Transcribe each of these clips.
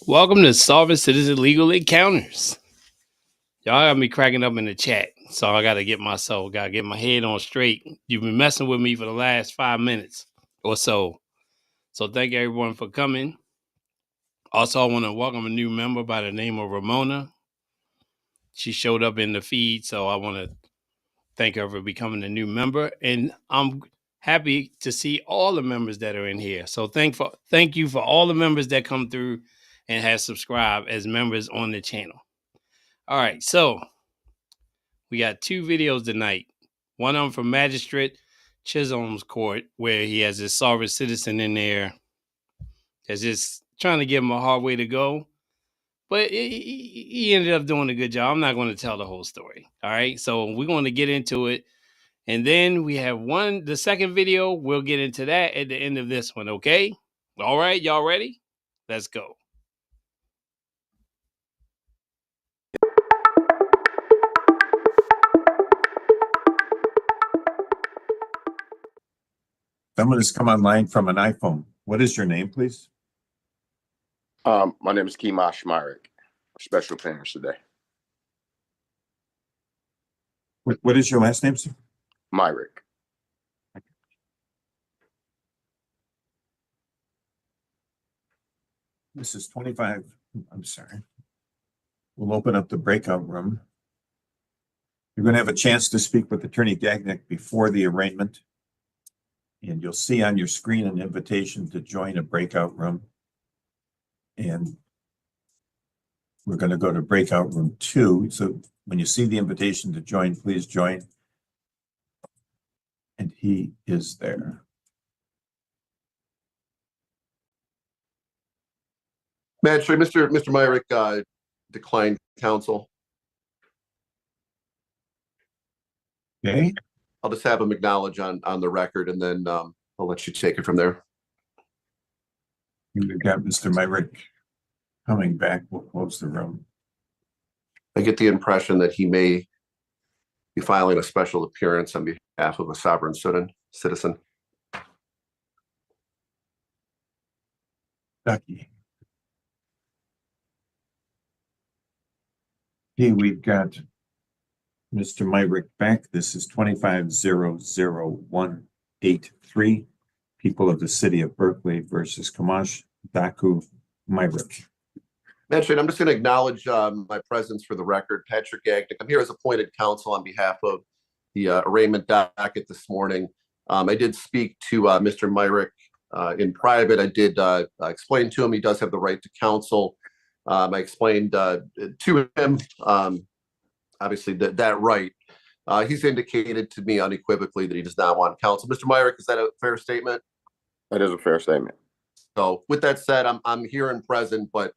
Welcome to Solving Citizen Legal Encounters. Y'all got me cracking up in the chat, so I gotta get my head on straight. You've been messing with me for the last 5 minutes or so. So thank everyone for coming. Also, I want to welcome a new member by the name of Ramona. She showed up in the feed, so I want to thank her for becoming a new member. And I'm happy to see all the members that are in here. So thank you for all the members that come through and have subscribed as members on the channel. All right, so we got 2 videos tonight. One of them from Magistrate Chisholm's court, where he has this sovereign citizen in there that's just trying to give him a hard way to go. But he ended up doing a good job. I'm not going to tell the whole story. All right, so we're going to get into it. And then we have the second video. We'll get into that at the end of this one, okay? All right, y'all ready? Let's go. Someone has come online from an iPhone. What is your name, please? My name is Kamash Myrick, special appearance today. What is your last name, sir? Myrick. This is 25. I'm sorry. We'll open up the breakout room. You're going to have a chance to speak with Attorney Gagnick before the arraignment. And you'll see on your screen an invitation to join a breakout room. And we're going to go to breakout room 2. So when you see the invitation to join, please join. And he is there. Magistrate, Mr. Myrick declined counsel. Okay. I'll just have him acknowledge on the record, and then I'll let you take it from there. We've got Mr. Myrick coming back. We'll close the room. I get the impression that he may be filing a special appearance on behalf of a sovereign citizen. Ducky. Okay, we've got Mr. Myrick back. This is 25-00183. People of the City of Berkeley versus Kamash Myrick. Magistrate, I'm just going to acknowledge my presence for the record. Patrick Gagnick. I'm here as appointed counsel on behalf of the arraignment docket this morning. I did speak to Mr. Myrick in private. I did explain to him he does have the right to counsel. I explained to him, obviously, that right. He's indicated to me unequivocally that he does not want counsel. Mr. Myrick, is that a fair statement? That is a fair statement. So with that said, I'm here and present, but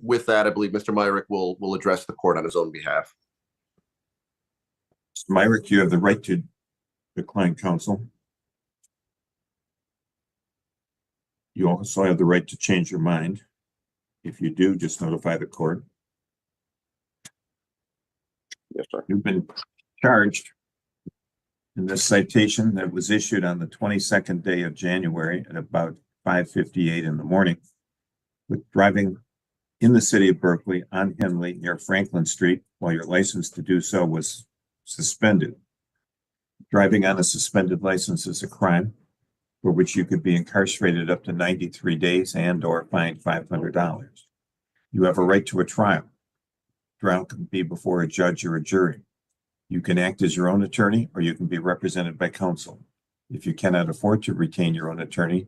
with that, I believe Mr. Myrick will address the court on his own behalf. Mr. Myrick, you have the right to decline counsel. You also have the right to change your mind. If you do, just notify the court. Yes, sir. You've been charged in this citation that was issued on the 22nd day of January at about 5:58 in the morning with driving in the city of Berkeley on Henley near Franklin Street while your license to do so was suspended. Driving on a suspended license is a crime for which you could be incarcerated up to 93 days and/or fined $500. You have a right to a trial. Trial can be before a judge or a jury. You can act as your own attorney, or you can be represented by counsel. If you cannot afford to retain your own attorney,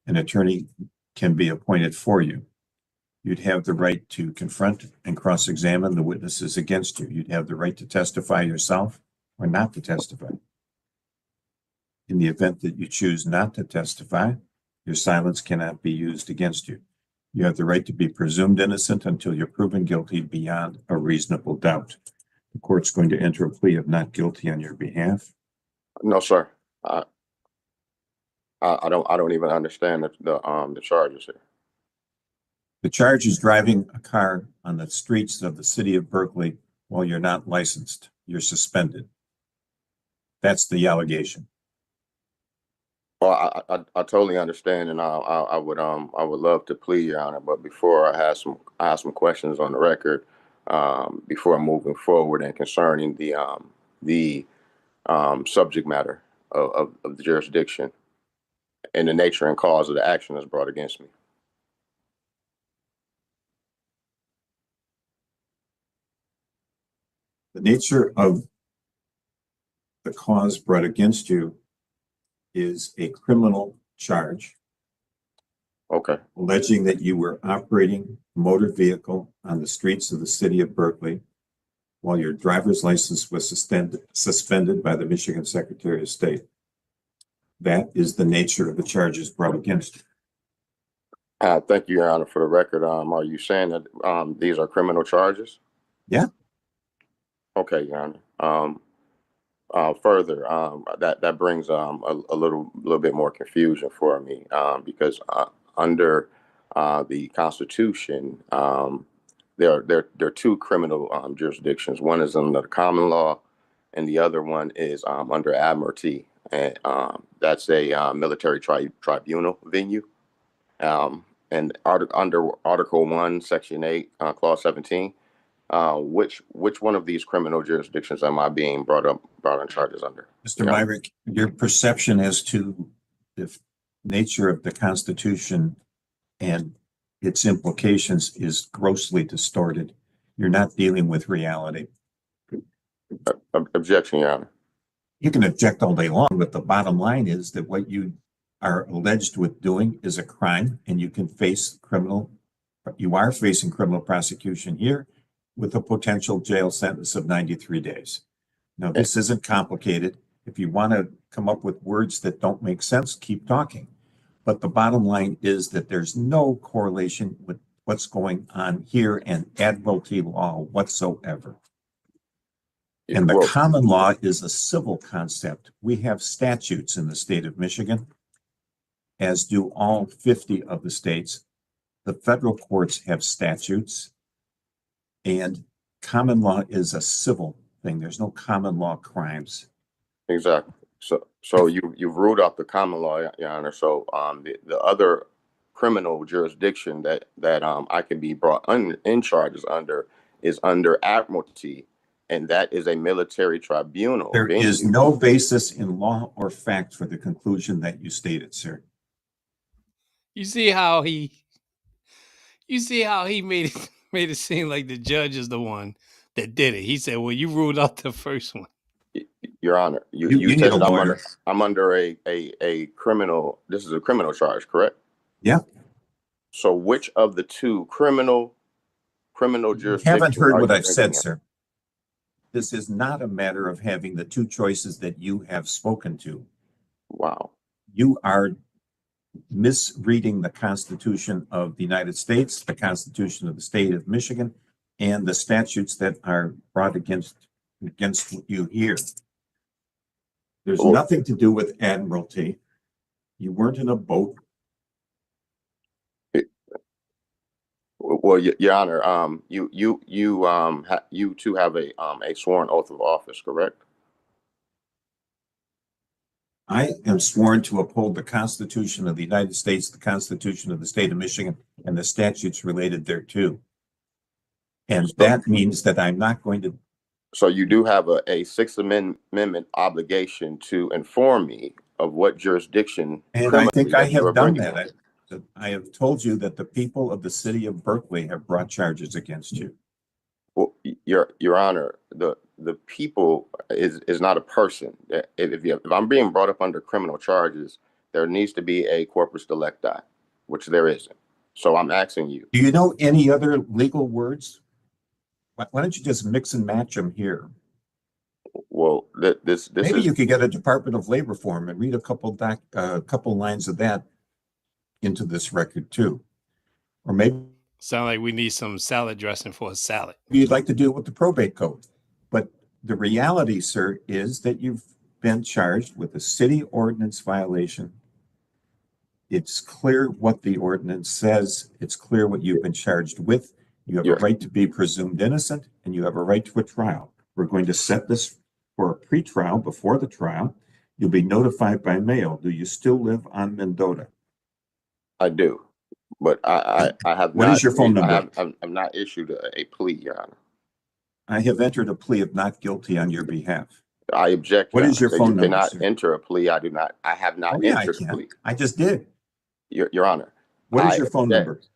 an attorney can be appointed for you. You'd have the right to confront and cross-examine the witnesses against you. You'd have the right to testify yourself or not to testify. In the event that you choose not to testify, your silence cannot be used against you. You have the right to be presumed innocent until you're proven guilty beyond a reasonable doubt. The court's going to enter a plea of not guilty on your behalf. No, sir. I don't even understand the charges here. The charge is driving a car on the streets of the city of Berkeley while you're not licensed. You're suspended. That's the allegation. Well, I totally understand, and I would love to plead, Your Honor. But before I have some questions on the record before moving forward and concerning the subject matter of the jurisdiction and the nature and cause of the action that's brought against me. The nature of the cause brought against you is a criminal charge Okay. alleging that you were operating a motor vehicle on the streets of the city of Berkeley while your driver's license was suspended by the Michigan Secretary of State. That is the nature of the charges brought against you. Thank you, Your Honor. For the record, are you saying that these are criminal charges? Yeah. Okay, Your Honor. Further, that brings a little bit more confusion for me because under the Constitution, there are two criminal jurisdictions. One is under the common law, and the other one is under admiralty, and that's a military tribunal venue. And under Article 1, Section 8, Clause 17. Which one of these criminal jurisdictions am I being brought on charges under? Mr. Myrick, your perception as to the nature of the Constitution and its implications is grossly distorted. You're not dealing with reality. Objection, Your Honor. You can object all day long, but the bottom line is that what you are alleged with doing is a crime, and you are facing criminal prosecution here with a potential jail sentence of 93 days. Now, this isn't complicated. If you want to come up with words that don't make sense, keep talking. But the bottom line is that there's no correlation with what's going on here and admiralty law whatsoever. And the common law is a civil concept. We have statutes in the state of Michigan, as do all 50 of the states. The federal courts have statutes, and common law is a civil thing. There's no common law crimes. Exactly. So you've ruled out the common law, Your Honor. So the other criminal jurisdiction that I can be brought in charges under is under admiralty, and that is a military tribunal. There is no basis in law or fact for the conclusion that you stated, sir. You see how he made it seem like the judge is the one that did it. He said, "Well, you ruled out the first one." Your Honor, you said that I'm under a criminal. This is a criminal charge, correct? Yeah. So, which of the two criminal jurisdictions? You haven't heard what I've said, sir. This is not a matter of having the two choices that you have spoken to. Wow. You are misreading the Constitution of the United States, the Constitution of the state of Michigan, and the statutes that are brought against you here. There's nothing to do with admiralty. You weren't in a boat. Well, Your Honor, you too have a sworn oath of office, correct? I am sworn to uphold the Constitution of the United States, the Constitution of the state of Michigan, and the statutes related thereto. And that means that I'm not going to. So you do have a Sixth Amendment obligation to inform me of what jurisdiction. And I think I have done that. I have told you that the people of the city of Berkeley have brought charges against you. Well, Your Honor, the people is not a person. If I'm being brought up under criminal charges, there needs to be a corpus delicti, which there isn't. So I'm asking you. Do you know any other legal words? Why don't you just mix and match them here? Well, this maybe you could get a Department of Labor form and read a couple lines of that into this record too, or maybe sound like we need some salad dressing for a salad. You'd like to do it with the probate code, but the reality, sir, is that you've been charged with a city ordinance violation. It's clear what the ordinance says. It's clear what you've been charged with. You have a right to be presumed innocent, and you have a right to a trial. We're going to set this for a pre-trial before the trial. You'll be notified by mail. Do you still live on Mendota? I do, but I have What not. is your phone number? I've not issued a plea, Your Honor. I have entered a plea of not guilty on your behalf. I object. What is your phone number, You cannot sir? enter a plea. I do not. I have not Oh, yeah, I entered a can. plea. I just did. Your Honor. What is your phone object.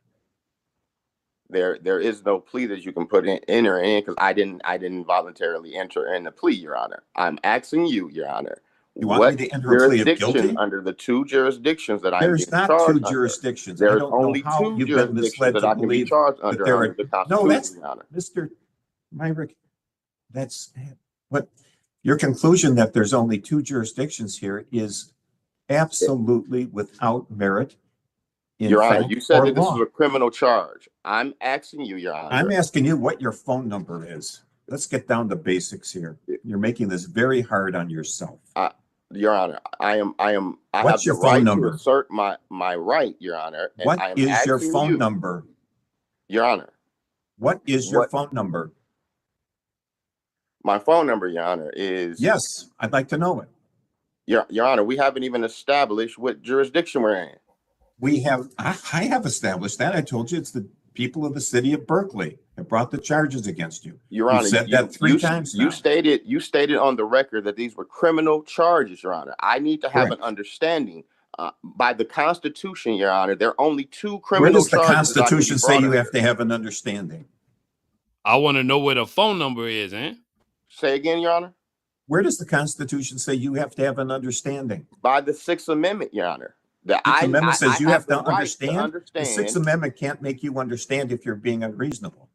number? There is no plea that you can enter in because I didn't voluntarily enter in the plea, Your Honor. I'm asking you, Your Honor, You want me to enter a plea of guilty? under the two jurisdictions that I'm There's being not charged two under. jurisdictions. There I is don't know only how two you've been jurisdictions misled that to I can be believe charged that under there are. the Constitution, No, that's Your Honor. Mr. Myrick. That's what your conclusion that there's only two jurisdictions here is absolutely without merit. Your Honor, fact you said or that this law. was a criminal charge. I'm asking you, Your Honor. I'm asking you what your phone number is. Let's get down to basics here. You're making this very hard on yourself. Your Honor, I What's have your the phone right number? to assert my right, Your Honor. And What I am is your asking phone you, number? Your Honor. What is your phone number? My phone number, Your Honor, is. Yes, I'd like to know it. Your Honor, we haven't even established what jurisdiction we're in. We have, I have established that. I told you it's the people of the city of Berkeley that brought the charges against you. Your Honor, You've said that three times now. You stated on the record that these were criminal charges, Your Honor. I need to have an understanding. By the Constitution, Your Honor, there are only two criminal charges. Where does the Constitution say you have to have an understanding? I want to know where the phone number is, eh? Say again, Your Honor. Where does the Constitution say you have to have an understanding? By the Sixth Amendment, Your Honor. The Sixth Amendment says you have to right understand. The Sixth Amendment can't make you understand if you're being unreasonable.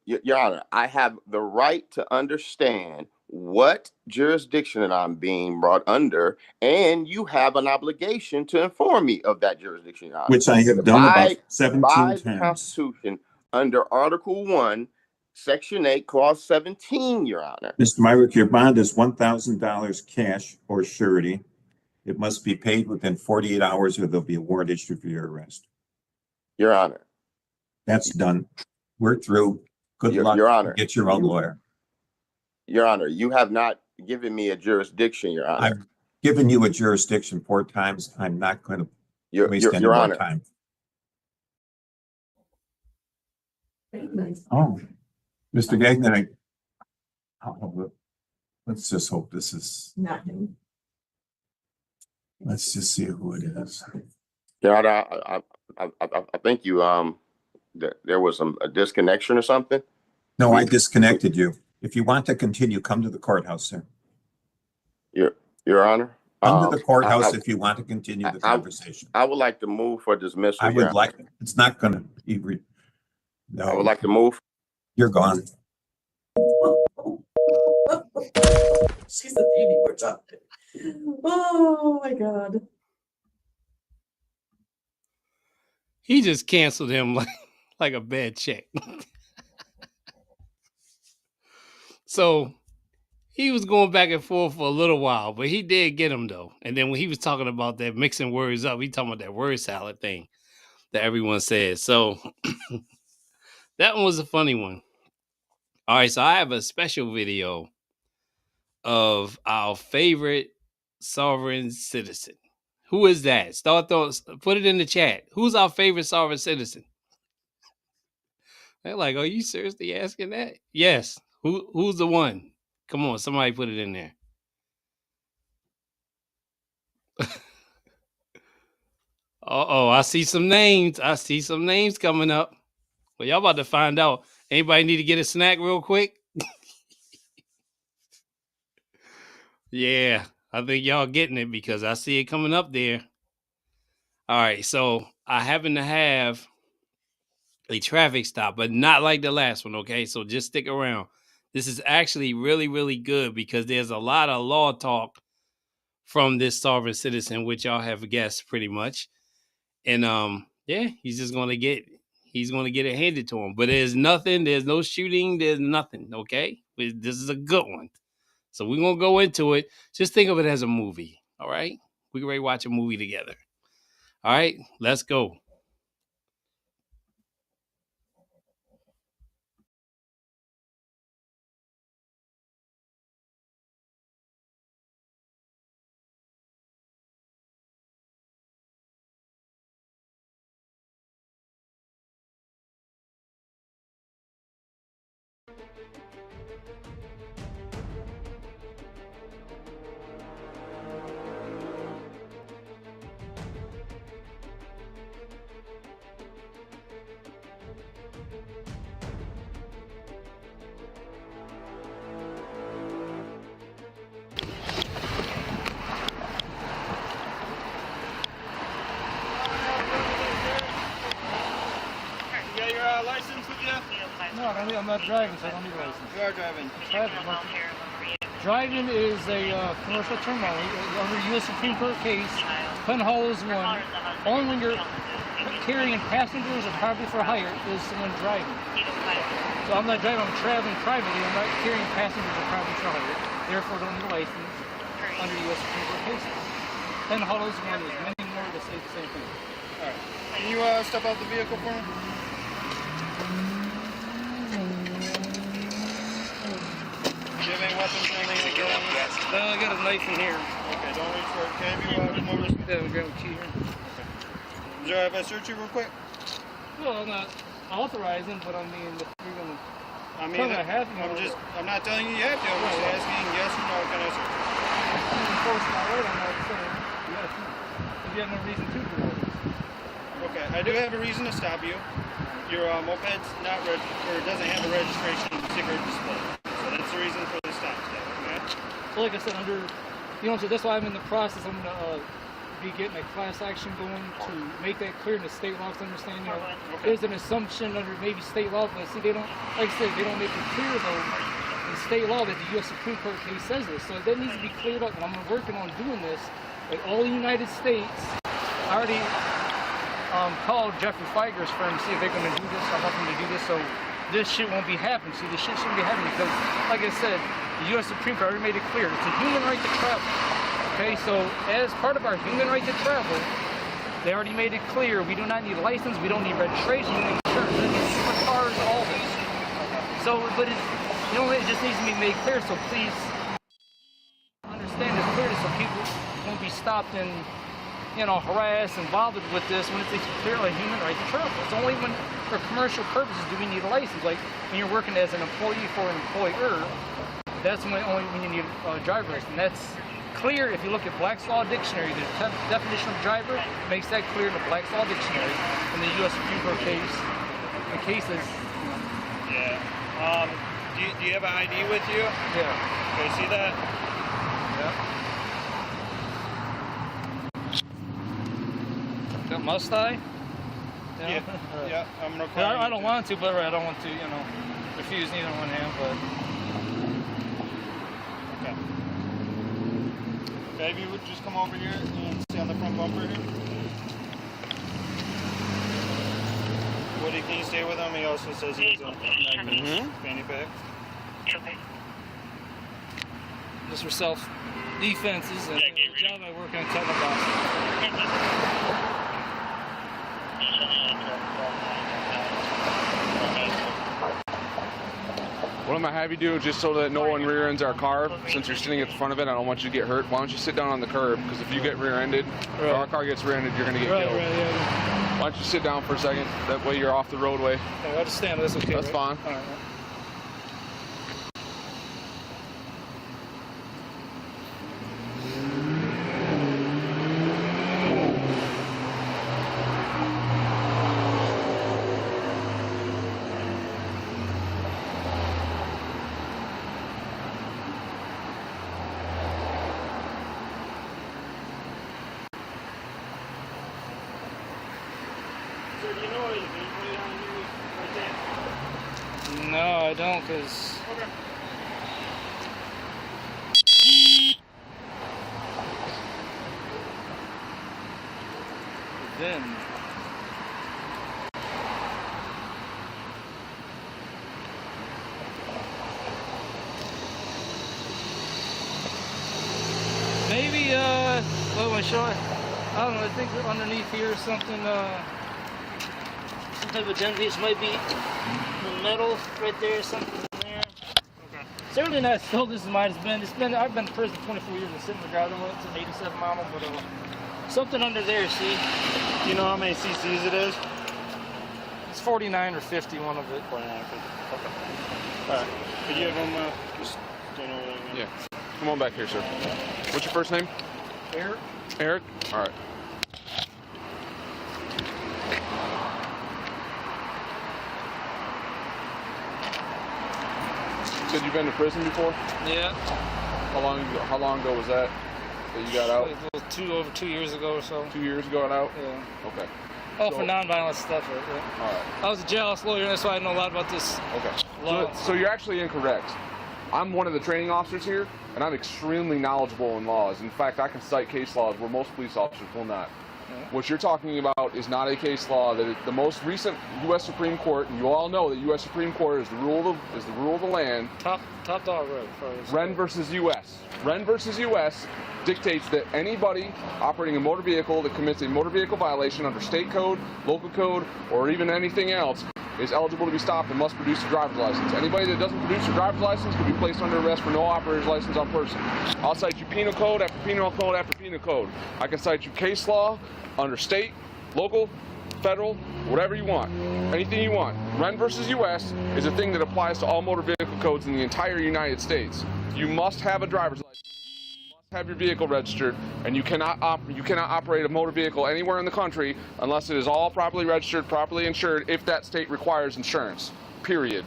Your Honor, I have the right to understand what jurisdiction that I'm being brought under, and you have an obligation to inform me of that jurisdiction, Your Honor. Which I have done about 17 by times. The Constitution, under Article 1, Section 8, Clause 17, Your Honor. Mr. Myrick, your bond is $1,000 cash or surety. It must be paid within 48 hours or there'll be a warrant issued for your arrest. Your Honor. That's done. We're through. Good luck. Your Honor. Get your own lawyer. Your Honor, you have not given me a jurisdiction, Your Honor. I've given you a jurisdiction 4 times. I'm not going to waste any more time. Oh, Mr. Gagnon, let's just hope this is not him. Let's just see who it is. Your Honor, I think you there was a disconnection or something. No, I disconnected you. If you want to continue, come to the courthouse, sir. Your Honor. Come to the courthouse if you want to continue the conversation. I would like to move for dismissal. I would like. It's not going to be. No. I would like to move. You're gone. She's a beauty. We're talking. Oh my God. He just canceled him like a bad check. So he was going back and forth for a little while, but he did get him though. And then when he was talking about that mixing words up, he talking about that word salad thing that everyone says. So that one was a funny one. All right, so I have a special video of our favorite sovereign citizen. Who is that? Put it in the chat. Who's our favorite sovereign citizen? They're like, are you seriously asking that? Yes. Who's the one? Come on, somebody put it in there. Uh-oh, I see some names. I see some names coming up. Well, y'all about to find out. Anybody need to get a snack real quick? Yeah, I think y'all getting it because I see it coming up there. All right, so I happen to have a traffic stop, but not like the last one, okay? So just stick around. This is actually really, really good because there's a lot of law talk from this sovereign citizen, which y'all have guessed pretty much. And yeah, he's going to get it handed to him. But there's no shooting, there's nothing, okay? This is a good one. So we're going to go into it. Just think of it as a movie, all right? We can already watch a movie together. All right, let's go. License with you? No, I'm not driving, so I don't need a license. You are driving. Driving is a commercial term only. Under U.S. Supreme Court case, Penhollows 1, only when you're carrying passengers or property for hire is someone driving. So I'm not driving, I'm traveling privately. I'm not carrying passengers or property for hire. Therefore, don't need a license under U.S. Supreme Court cases. Penhollows 1 is many more to say the same thing. All right. Can you step out the vehicle for me? Do you have any weapons or anything like that? No, I got a knife in here. Okay, don't reach for it. Can you come over this? Yeah, grab a key here. Is there if I search you real quick? Well, I'm not authorizing, but I mean, if you're gonna. I mean, I'm not telling you you have to. I'm just asking yes or no. Can I search? Enforce my right, I'm not saying yes. If you have no reason to do it. Okay, I do have a reason to stop you. Your moped's not or doesn't have a registration sticker display. So that's the reason for the stop today, okay? Well, like I said, so that's why I'm in the process. I'm gonna be getting a class action going to make that clear in the state laws. Understand, there's an assumption under maybe state law, but see, they don't, like I said, they don't make it clear though in state law that the U.S. Supreme Court case says this. So that needs to be cleared up, and I'm working on doing this with all the United States. I already called Jeffrey Feiger's firm to see if they're going to do this. I want them to do this so this shit won't be happening. See, this shit shouldn't be happening because, like I said, the U.S. Supreme Court already made it clear. It's a human right to travel. Okay, so as part of our human right to travel, they already made it clear we do not need a license, we don't need registration, we need insurance, we need super cars, all this. So, but it just needs to be made clear, so please understand this clearly so people won't be stopped and harassed and bothered with this when it's clearly a human right to travel. It's only when, for commercial purposes, do we need a license. Like when you're working as an employee for an employer, that's only when you need a driver's license. And that's clear if you look at Black's Law Dictionary. The definition of driver makes that clear in the Black's Law Dictionary in the U.S. Supreme Court case. The case is. Yeah. Do you have an ID with you? Yeah. Okay, see that? Yeah. Must I? Yeah. Yeah. I'm gonna call I don't want to, but I don't want to, refuse neither one hand, but. Okay. Okay, if you would just come over here and stay on the front bumper here. Woody, can you stay with him? He also says he has a fanny pack. Okay. Just for self-defenses and the job I work on technical. What I'm gonna have you do, just so that no one rear ends our car, since you're sitting at the front of it, I don't want you to get hurt. Why don't you sit down on the curb? Because if you get rear-ended, if our car gets rear-ended, you're gonna get killed. Yeah. Why don't you sit down for a second? That way you're off the roadway. I'll just stand. That's okay. That's fine. All right. No, I don't, because... Okay. Then... Maybe, what am I showing? I don't know, I think underneath here or something, some type of dent piece might be metal right there, something in there. Okay. Certainly not still this is mine. I've been in prison 24 years and sitting in the ground. It's an 87 model, but something under there, see? Do you know how many cc's it is? It's 49 or 50, one of it. 49, 50. Okay. All right. Could you have them just stand over there again? Yeah. Come on back here, sir. What's your first name? Eric? Eric? All right. You said you've been to prison before? Yeah. How long ago was that you got out? Over 2 years ago or so. 2 years ago and out? Yeah. Okay. Oh, So- for nonviolent stuff, right? Yeah. All right. I was a jailhouse lawyer, and that's why I know a lot about this Okay. law. So you're actually incorrect. I'm one of the training officers here, and I'm extremely knowledgeable in laws. In fact, I can cite case laws where most police officers will not. Yeah. What you're talking about is not a case law. That the most recent U.S. Supreme Court, and you all know that U.S. Supreme Court is the rule of the land. Top dog, right? Wren versus U.S. Wren versus U.S. dictates that anybody operating a motor vehicle that commits a motor vehicle violation under state code, local code, or even anything else is eligible to be stopped and must produce a driver's license. Anybody that doesn't produce a driver's license can be placed under arrest for no operator's license on person. I'll cite you penal code after penal code after penal code. I can cite you case law under state, local, federal, whatever you want. Anything you want. Wren versus U.S. is a thing that applies to all motor vehicle codes in the entire United States. You must have a driver's license. You must have your vehicle registered, and you cannot operate a motor vehicle anywhere in the country unless it is all properly registered, properly insured, if that state requires insurance. Period.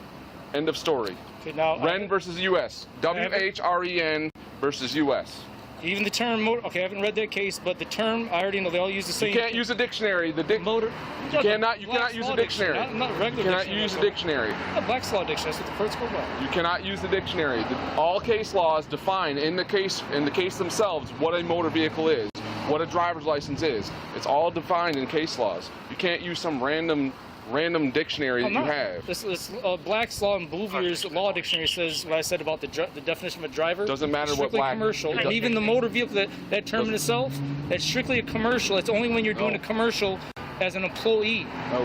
End of story. Okay, now Wren versus U.S. WHREN versus U.S. even the term motor. Okay, I haven't read that case, but the term I already know they all use the same. You can't use a dictionary. Motor. You cannot use a dictionary. Not a regular You cannot dictionary. use a dictionary. A Black's Law dictionary. That's what the courts go by. You cannot use the dictionary. All case laws define in the case themselves what a motor vehicle is, what a driver's license is. It's all defined in case laws. You can't use some random dictionary that you have. This Black's Law and Bouvier's Law Dictionary says what I said about the definition of a driver. Doesn't matter what strictly black. commercial, and even the motor vehicle, that term in itself, that's strictly a commercial. It's only when you're doing a commercial as an employee. No.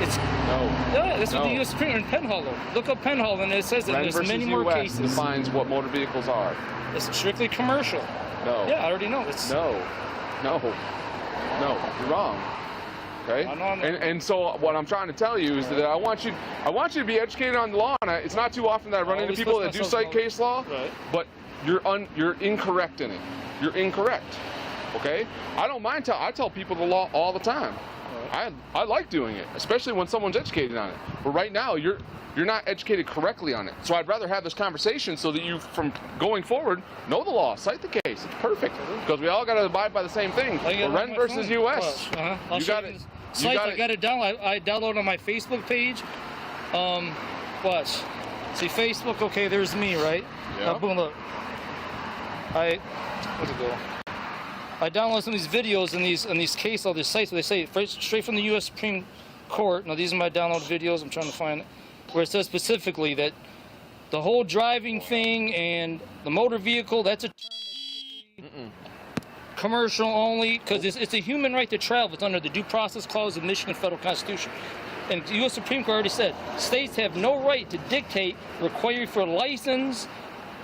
It's No. yeah. That's what the No. U.S. Supreme Court in Penhollow. Look up Penhollow, and it says that Wren there's versus many more US cases. defines what motor vehicles are. It's strictly commercial. No. Yeah, I already know. It's No. You're wrong. Okay. I know I'm not. And so what I'm trying to tell you is that I want you to be educated on the law. And it's not too often that I run into always people listen that to do myself cite case law, Right. but you're incorrect in it. You're incorrect. Okay. I don't mind I tell people the law all the time. I like doing it, especially when someone's educated on it. But right now you're not educated correctly on it. So I'd rather have this conversation so that you, from going forward, know the law, cite the case. It's perfect because we all got to abide by the same thing. Wren versus U.S. I'll You show got you it. the site. I got it download. I downloaded on my Facebook page. Watch. See Facebook. Okay, there's me, right? Yeah. Now, boom, look. Where'd it go? I downloaded some of these videos and these case law, these sites where they say straight from the U.S. Supreme Court. Now these are my downloaded videos. I'm trying to find it, where it says specifically that the whole driving thing and the motor vehicle, that's a term commercial only, because it's a human right to travel. It's under the Due Process Clause of the Michigan Federal Constitution. And the U.S. Supreme Court already said states have no right to dictate requiring for a license.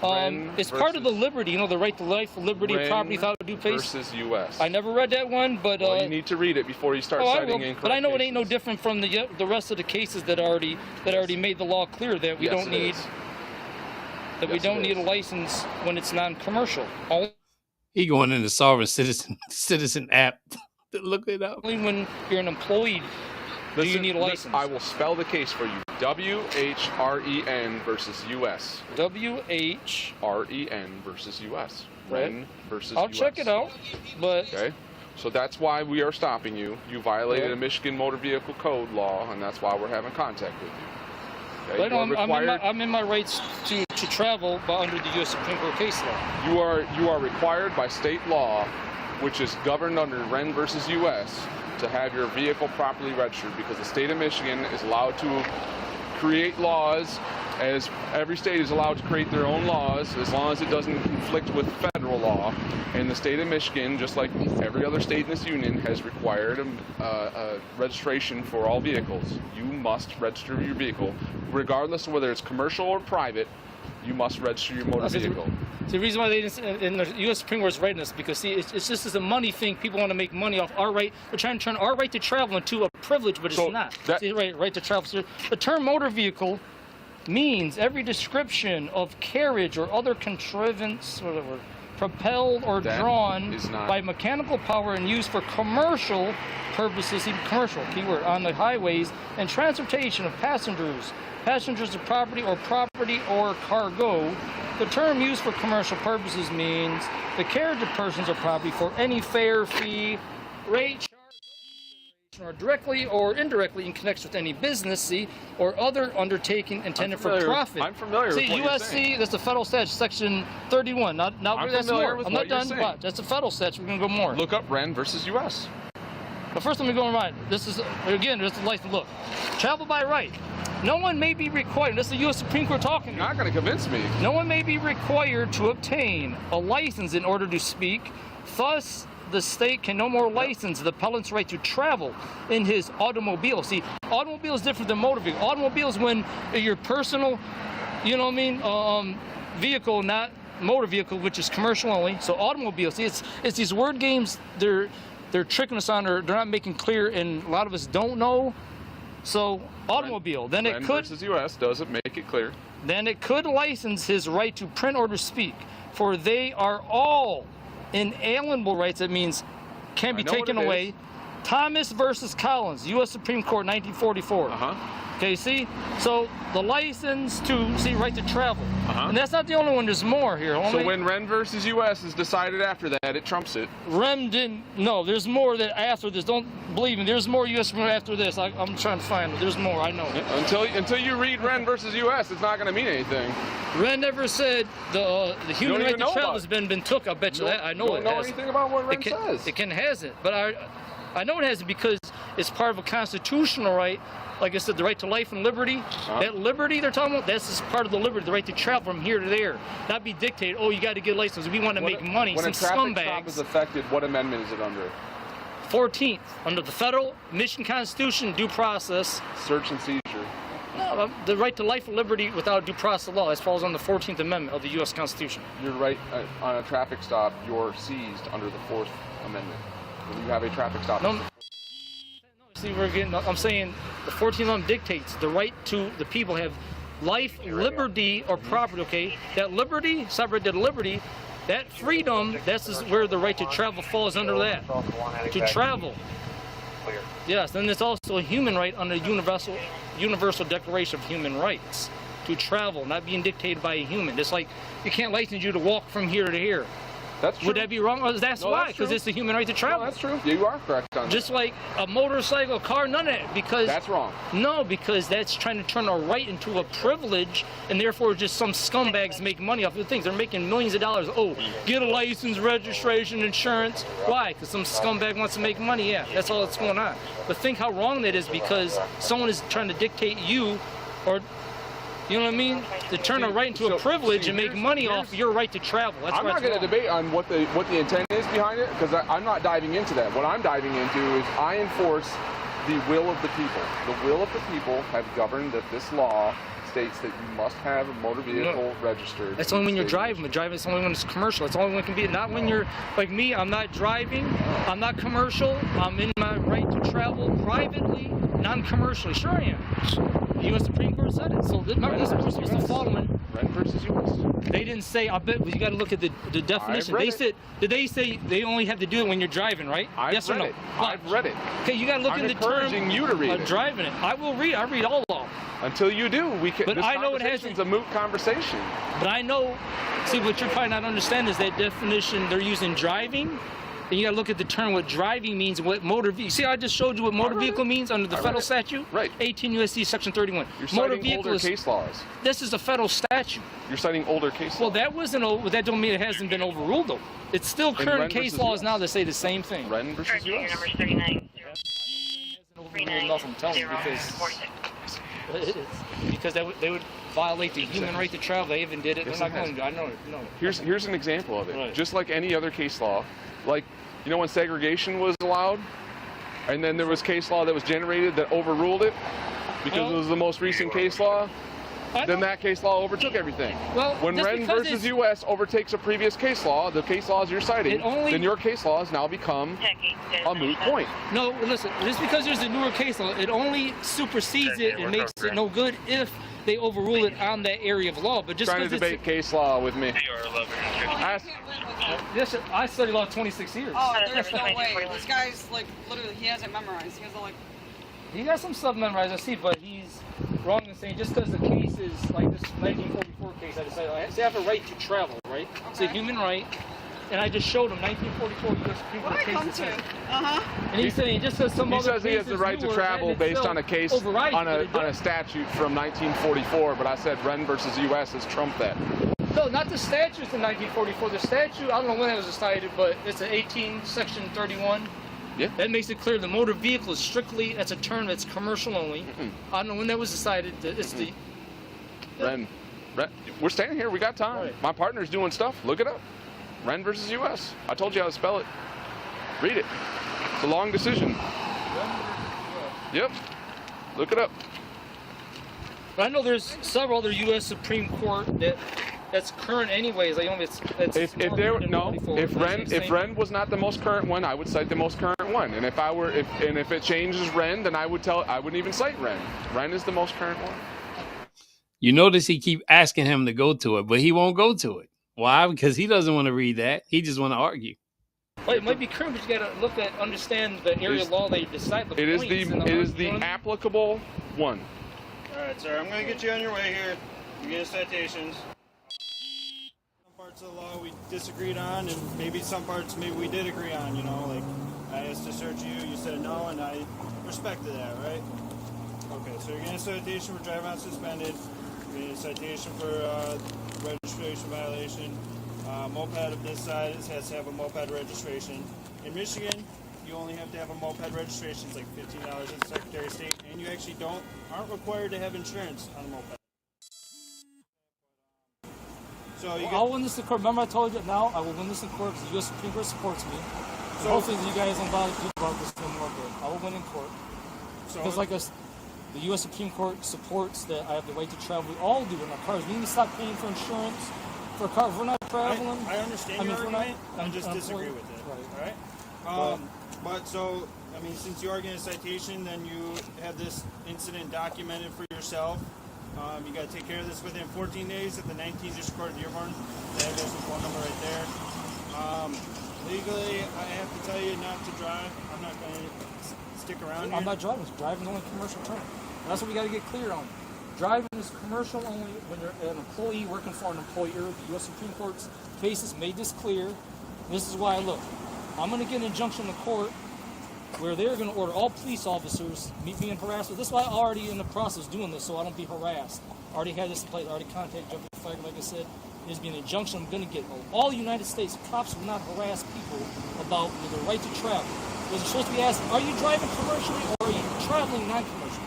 It's part of the liberty, the right to life, liberty, of property without due process. Versus U.S. I never read that one, but well, you need to read it before you start citing incorrect but I know it ain't no cases. different from the rest of the cases that already made the law clear that we Yes, don't it need is. that we Yes, don't it need a is. license when it's non-commercial. He going in the sovereign citizen app to look it up. Only when you're an employee do you need a license. I will spell the case for you. WHREN versus U.S. WH. REN versus U.S. Wren versus I'll US. check it out, but Okay. So that's why we are stopping you. You violated a Michigan Motor Vehicle Code law, and that's why we're having contact with you. Okay? but You are required- I'm in my rights to travel under the U.S. Supreme Court case law. You are required by state law, which is governed under Wren versus U.S., to have your vehicle properly registered, because the state of Michigan is allowed to create laws, as every state is allowed to create their own laws as long as it doesn't conflict with federal law. And the state of Michigan, just like every other state in this union, has required a registration for all vehicles. You must register your vehicle, regardless of whether it's commercial or private. you must register your motor vehicle. The reason why they didn't, and the U.S. Supreme Court is writing this because see, it's just as a money thing. People want to make money off our right. They're trying to turn our right to travel into a privilege, but it's not. See, right to travel. So the term motor vehicle means every description of carriage or other contrivance, whatever, propelled or drawn by mechanical power and used for commercial purposes, even commercial, keyword, on the highways and transportation of passengers of property or cargo. The term used for commercial purposes means the carriage of persons or property for any fare, fee, rate, charge, or directly or indirectly in connection with any business, or other undertaking intended for profit. I'm familiar with what you're saying. USC, that's the federal statute, section 31. Now that's more. I'm not done. Saying. That's the federal statute. We're going to go more. Look up Wren versus U.S. But first, let me go right. This is, again, this is license. Look, travel by right. No one may be required, this is the U.S. Supreme Court talking. You're not going to convince me. No one may be required to obtain a license in order to speak. Thus, the state can no more license the appellant's right to travel in his automobile. See, automobile is different than motor vehicle. Automobile is when your personal, you know what I mean, vehicle, not motor vehicle, which is commercial only. So automobile, see, it's these word games they're tricking us on, or they're not making clear, and a lot of us don't know. So automobile, then it could versus U.S. doesn't make it clear. Then it could license his right to print or to speak, for they are all inalienable rights. That means can't be taken away. Thomas versus Collins, U.S. Supreme Court, 1944. Okay, see? So the license to, see, right to travel. And that's not the only one, there's more here. So when Wren versus U.S. is decided after that, it trumps it. Wren didn't, no, there's more that after this. Don't believe me, there's more U.S. Supreme Court after this. I'm trying to find it. There's more, I know. Until you read Wren versus U.S., it's not going to mean anything. Wren never said the human right to travel has been took. I bet you that. I know it has. You don't know anything about what Wren says. It hasn't, but I know it hasn't because it's part of a constitutional right. Like I said, the right to life and liberty. That liberty they're talking about, that's just part of the liberty, the right to travel from here to there. Not be dictated, oh, you got to get a license. We want to make money. When some a traffic scumbags. stop is affected, what amendment is it under? 14th, under the federal Michigan Constitution, due process. Search and seizure. No, the right to life and liberty without due process law. This falls on the 14th Amendment of the U.S. Constitution. You're right, on a traffic stop, you're seized under the 4th Amendment. When you have a traffic stop. No, see, I'm saying the 14th Amendment dictates the right to the people have life, liberty, or property, okay? That liberty, separated liberty, that freedom, that's where the right to travel falls under that. To travel. Yes, then there's also a human right under the Universal Declaration of Human Rights. To travel, not being dictated by a human. It's like, you can't license you to walk from here to here. That's true. Would that be wrong? That's why, because it's the human right to travel. No, that's true. You are correct on that. Just like a motorcycle, a car, none of it, because... That's wrong. No, because that's trying to turn a right into a privilege, and therefore just some scumbags make money off of things. They're making millions of dollars. Oh, get a license, registration, insurance. Why? Because some scumbag wants to make money. Yeah, that's all that's going on. But think how wrong that is, because someone is trying to dictate you, or... You know what I mean? To turn a right into a privilege and make money off your right to travel. That's I'm not going to debate on what the intent is behind it, because I'm not diving into that. What I'm diving into is I enforce the will of the people. The will of the people have governed that this law states that you must have a motor vehicle registered. That's only when you're driving. Driving is only when it's commercial. It's only when it can be. Not when you're like me. I'm not driving. I'm not commercial. I'm in my right to travel privately, non-commercially. Sure I am. The U.S. Supreme Court said it. So remember, this was supposed to follow it. Wren versus U.S. They didn't say. I bet you got to look at the definition. They said. Did they say they only have to do it when you're driving, right? Yes or no? I've read it. Okay, you got to look in the term. I'm encouraging you to read it. Driving it. I will read. I read all law. Until you do, we can. But this I know it has a moot conversation. But I know. See, what you're probably not understanding is that definition they're using driving. And you got to look at the term what driving means and what motor vehicle. See, I just showed you what motor vehicle means under the federal statute. Right. 18 U.S.C. Section 31. You're citing older case laws. This is a federal statute. You're citing older case laws. Well, that wasn't. That don't mean it hasn't been overruled though. It's still current case laws now that say the same thing. Wren versus U.S. Number 39. I'm telling you because they would violate the human right to travel. They even did it. They're not going to. I know it. No. Here's an example of it. Right. Just like any other case law, like when segregation was allowed, and then there was case law that was generated that overruled it because it was the most recent case law. then that case law overtook everything. Well, When just Wren because versus it's- U.S. overtakes a previous case law, the case laws you're citing, then your case law has now become a moot point. No, listen, just because there's a newer case law, it only supersedes it and makes it no good if they overrule it on that area of law. But just Trying to because debate case law with me. Yes, I studied law 26 years. Oh, there's no way. This guy's like literally, he has it memorized. He has like. He got some stuff memorized, I see, but he's wrong in saying just because the case is like this 1944 case, I decided I have a right to travel, right? Okay. It's a human right, and I just showed him 1944 U.S. Supreme Court case. What I come to? And he said he just says some He other says he has the right to travel based on a case on a statute from 1944, but I said Wren versus U.S. has trumped that. No, not the statutes in 1944. The statute, I don't know when it was decided, but it's an 18 section 31. Yeah. That makes it clear the motor vehicle is strictly, that's a term that's commercial only. I don't know when that was decided. It's the... Wren, we're standing here. We got time. Right. My partner's doing stuff. Look it up. Wren versus U.S. I told you how to spell it. Read it. It's a long decision. Yep. Look it up. But I know there's several other U.S. Supreme Court that's current anyways. Like, If Wren was not the most current one, I would cite the most current one. And if it changes Wren, then I wouldn't even cite Wren. Wren is the most current one. You notice he keep asking him to go to it, but he won't go to it. Why? Because he doesn't want to read that. He just want to argue. Well, it might be current, but you got to understand the area of law that you decide. It is the applicable one. All right, sir. I'm going to get you on your way here. You get citations. Some parts of the law we disagreed on, and maybe some parts maybe we did agree on. You know, like I asked to search you, you said no, and I respected that, right? Okay, so you're getting a citation for driving unsuspended. You're getting a citation for registration violation. Moped of this size has to have a moped registration. In Michigan, you only have to have a moped registration. It's like $15 at the Secretary of State, and you actually aren't required to have insurance on a moped. So I'll win this in court. Remember I told you now I will win this in court because the U.S. Supreme Court supports me. So hopefully you guys don't bother people about this anymore, but I will win in court. Because the U.S. Supreme Court supports that I have the right to travel. We all do in our cars. We need to stop paying for insurance for a car. If we're not traveling. I understand your argument. I just disagree with it. Right. All right. But so, I mean, since you are getting a citation, then you have this incident documented for yourself. You got to take care of this within 14 days at the 19th District Court of Dearborn. There's the phone number right there. Legally, I have to tell you not to drive. I'm not going to stick around here. I'm not driving. Driving is only a commercial term. That's what we got to get clear on. Driving is commercial only when you're an employee working for an employer. The U.S. Supreme Court's cases made this clear. This is why, look, I'm going to get an injunction in court where they're going to order all police officers meet me in harassment. This is why I'm already in the process doing this, so I don't be harassed. I already had this in place. I already contacted Judge Flag, like I said. There's been an injunction I'm going to get. All United States cops will not harass people about the right to travel. They're supposed to be asked, are you driving commercially or are you traveling non-commercially?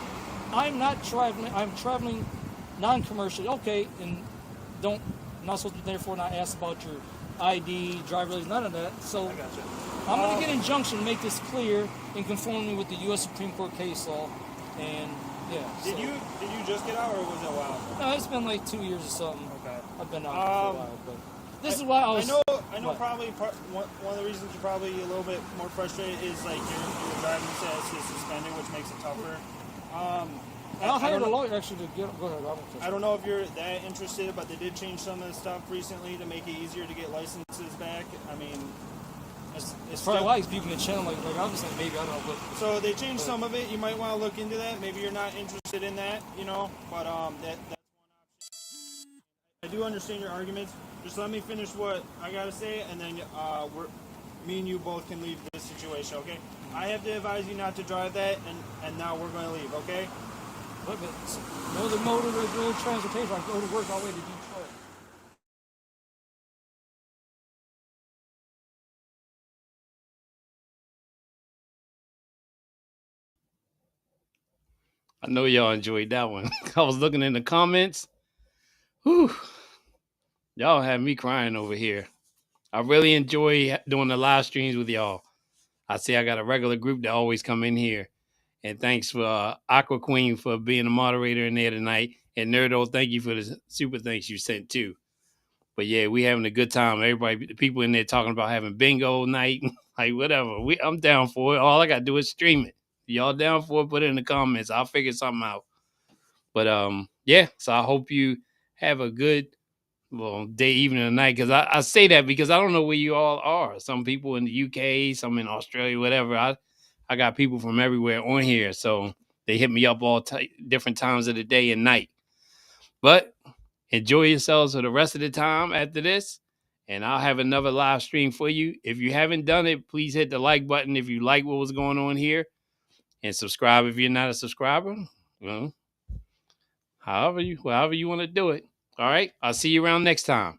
I'm not traveling. I'm traveling non-commercially. Okay, and I'm not supposed to therefore not ask about your ID, driver license, none of that. So I'm going to get an injunction to make this clear in conformity with the U.S. Supreme Court case law. And yeah. Did you just get out, or was it a while ago? No, it's been like 2 years or something. Okay. I've been out for a while, but this is why I was. I know. Probably one of the reasons you're probably a little bit more frustrated is like your driving status is suspended, which makes it tougher. I'll hire a lawyer actually to get. Go ahead. I don't know if you're that interested, but they did change some of the stuff recently to make it easier to get licenses back. I mean, it's probably why he's beeping the channel. Like obviously maybe I don't know. But so they changed some of it. You might want to look into that. Maybe you're not interested in that, you know. But that's one option. I do understand your arguments. Just let me finish what I gotta say, and then me and you both can leave this situation. Okay? I have to advise you not to drive that, and now we're going to leave. Okay? But no, the motor, the road transportation. I go to work all the way to Detroit. I know y'all enjoyed that one. I was looking in the comments. Whew. Y'all had me crying over here. I really enjoy doing the live streams with y'all. I see I got a regular group that always come in here. And thanks for Aqua Queen for being a moderator in there tonight. And Nerdo, thank you for the super thanks you sent too. But yeah, we having a good time. Everybody, the people in there talking about having bingo night, like whatever. I'm down for it. All I gotta do is stream it. Y'all down for it? Put it in the comments. I'll figure something out. But yeah. So I hope you have a good day, evening, or night. Because I say that because I don't know where you all are. Some people in the UK, some in Australia, whatever. I got people from everywhere on here, so they hit me up all different times of the day and night. But enjoy yourselves for the rest of the time after this. And I'll have another live stream for you. If you haven't done it, please hit the like button if you like what was going on here. And subscribe if you're not a subscriber. Well, however you want to do it. All right. I'll see you around next time.